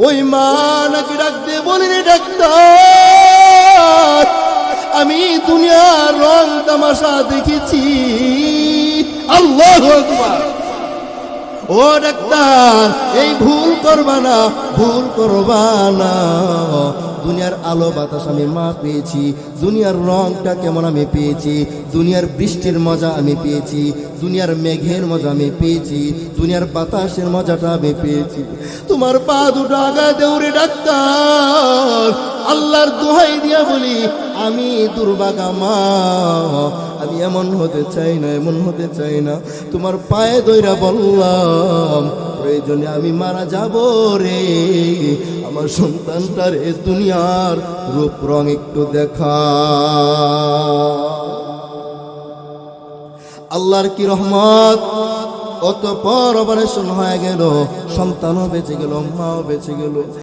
ওই মা নাকি ডাক দিয়ে বলি, রে ডাক্তার, আমি দুনিয়ার রং তামাশা দেখেছি। আল্লাহু আকবার। ও ডাক্তার, এই ভুল করবা না, ভুল করবা না। দুনিয়ার আলো বাতাস আমি মা পেয়েছি, দুনিয়ার রংটা কেমন আমি পেয়েছি, দুনিয়ার বৃষ্টির মজা আমি পেয়েছি, দুনিয়ার মেঘের মজা আমি পেয়েছি, দুনিয়ার বাতাসের মজাটা আমি পেয়েছি। তোমার পা দুটো আগায় দেউরে ডাক্তার, আল্লাহর দোহাই দিয়া বলি, আমি দুর্ভাগা মা, আমি এমন হতে চাই না, এমন হতে চাই না। তোমার পায়ে দইরা বললাম, প্রয়োজনে আমি মারা যাব রে, আমার সন্তানটার এ দুনিয়ার রূপ রং একটু দেখা। আল্লাহর কি রহমত, অতঃপর অপারেশন হয়ে গেল, সন্তানও বেঁচে গেল, মাও বেঁচে গেল।